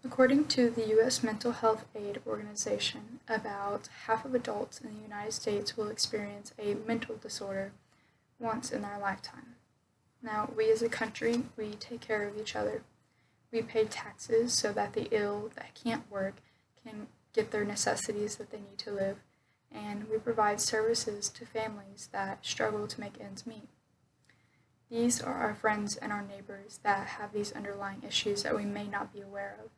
According to the U.S. Mental Health Aid Organization, about half of adults in the United States will experience a mental disorder once in their lifetime. Now, we as a country, we take care of each other. We pay taxes so that the ill that can't work can get their necessities that they need to live, and we provide services to families that struggle to make ends meet. These are our friends and our neighbors that have these underlying issues that we may not be aware of.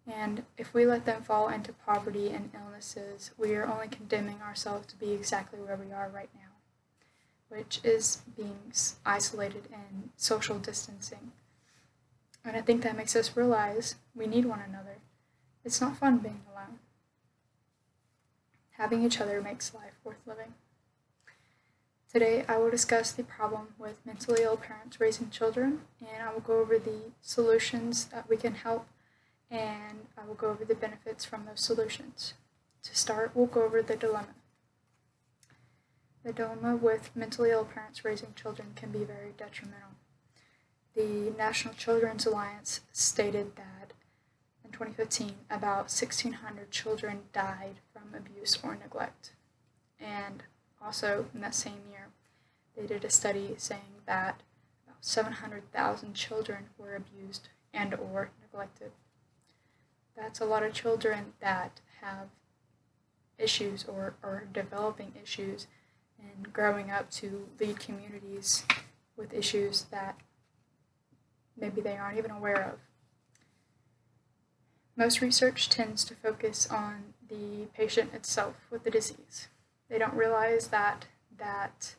And if we let them fall into poverty and illnesses, we are only condemning ourselves to be exactly where we are right now, which is being isolated and social distancing. And I think that makes us realize we need one another. It's not fun being alone. Having each other makes life worth living. Today, I will discuss the problem with mentally ill parents raising children, and I will go over the solutions that we can help, and I will go over the benefits from those solutions. To start, we'll go over the dilemma. The dilemma with mentally ill parents raising children can be very detrimental. The National Children's Alliance stated that in 2015, about 1,600 children died from abuse or neglect. And also, in that same year, they did a study saying that about 700,000 children were abused and or neglected. That's a lot of children that have issues or are developing issues and growing up to lead communities with issues that maybe they aren't even aware of. Most research tends to focus on the patient itself with the disease. They don't realize that that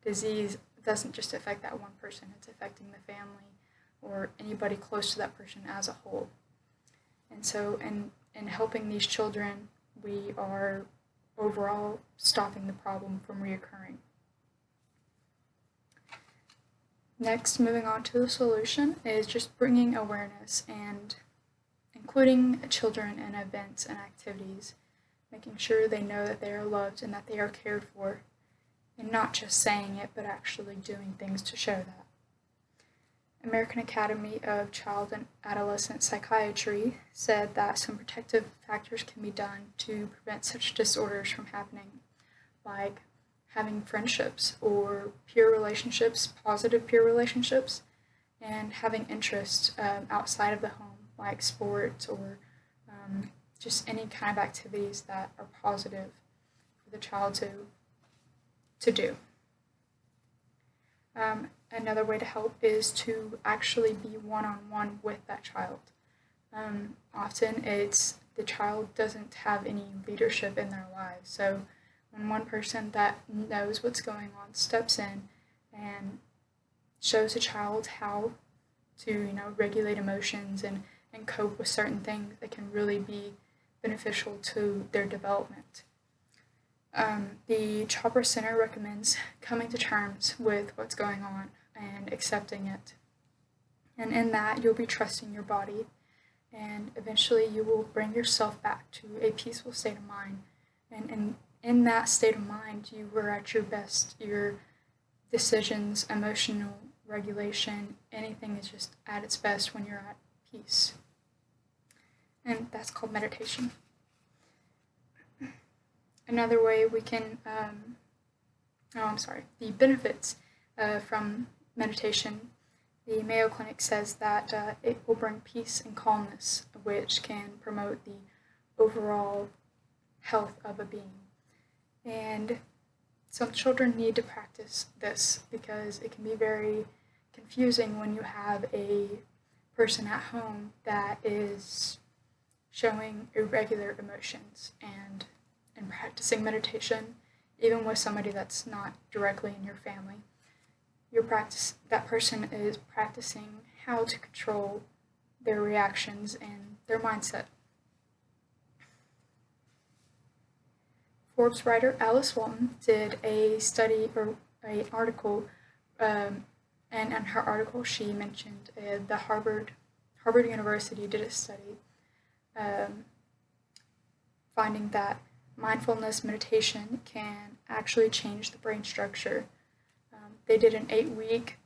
disease doesn't just affect that one person, it's affecting the family or anybody close to that person as a whole. And so in helping these children, we are overall stopping the problem from reoccurring. Next, moving on to the solution, is just bringing awareness and including children in events and activities, making sure they know that they are loved and that they are cared for, and not just saying it, but actually doing things to show that. American Academy of Child and Adolescent Psychiatry said that some protective factors can be done to prevent such disorders from happening, like having friendships or peer relationships, positive peer relationships, and having interests outside of the home, like sports or just any kind of activities that are positive for the child to do. Another way to help is to actually be one-on-one with that child. Often it's the child doesn't have any leadership in their lives, so when one person that knows what's going on steps in and shows a child how to regulate emotions and cope with certain things that can really be beneficial to their development. The Chopper Center recommends coming to terms with what's going on and accepting it. And in that, you'll be trusting your body, and eventually you will bring yourself back to a peaceful state of mind. And in that state of mind, you were at your best. Your decisions, emotional regulation, anything is just at its best when you're at peace. And that's called meditation. Another way we can, the benefits from meditation, the Mayo Clinic says that it will bring peace and calmness, which can promote the overall health of a being. And some children need to practice this because it can be very confusing when you have a person at home that is showing irregular emotions and practicing meditation, even with somebody that's not directly in your family. That person is practicing how to control their reactions and their mindset. Forbes writer Alice Walton did a study or an article, and in her article she mentioned the Harvard University did a study finding that mindfulness meditation can actually change the brain structure. They did an 8-week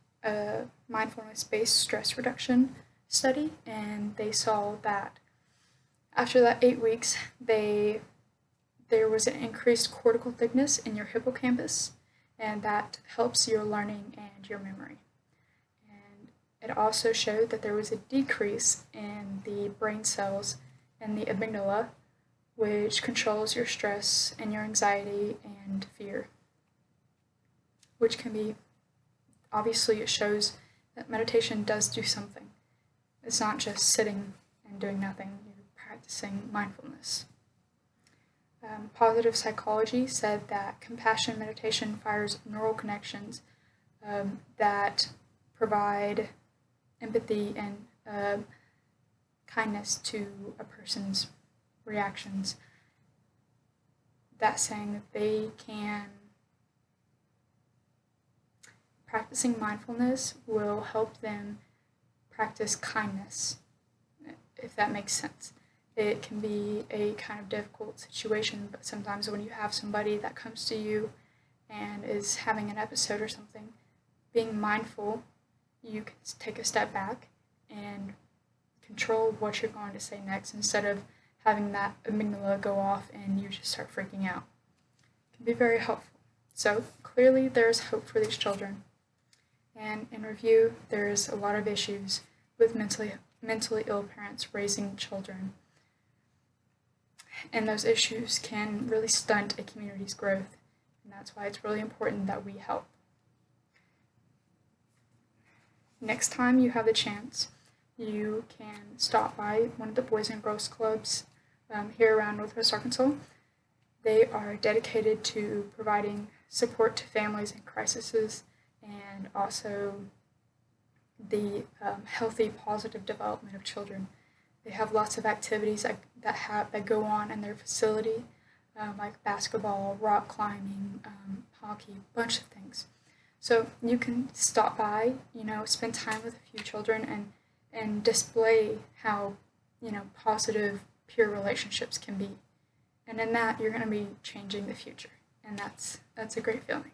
mindfulness-based stress reduction study, and they saw that after that 8 weeks, there was an increased cortical thickness in your hippocampus, and that helps your learning and your memory. And it also showed that there was a decrease in the brain cells in the amygdala, which controls your stress and your anxiety and fear, which can be, obviously, it shows that meditation does do something. It's not just sitting and doing nothing, you're practicing mindfulness. Positive psychology said that compassion meditation fires neural connections that provide empathy and kindness to a person's reactions. That's saying that they can, practicing mindfulness will help them practice kindness, if that makes sense. It can be a kind of difficult situation, but sometimes when you have somebody that comes to you and is having an episode or something, being mindful, you can take a step back and control what you're going to say next instead of having that amygdala go off and you just start freaking out. It can be very helpful. So clearly there's hope for these children. And in review, there's a lot of issues with mentally ill parents raising children. And those issues can really stunt a community's growth. And that's why it's really important that we help. Next time you have the chance, you can stop by one of the Boys and Girls Clubs here around Northwest Arkansas. They are dedicated to providing support to families in crises and also the healthy, positive development of children. They have lots of activities that go on in their facility, like basketball, rock climbing, hockey, a bunch of things. So you can stop by, spend time with a few children and display how, positive, pure relationships can be. And in that, you're going to be changing the future. And that's a great feeling.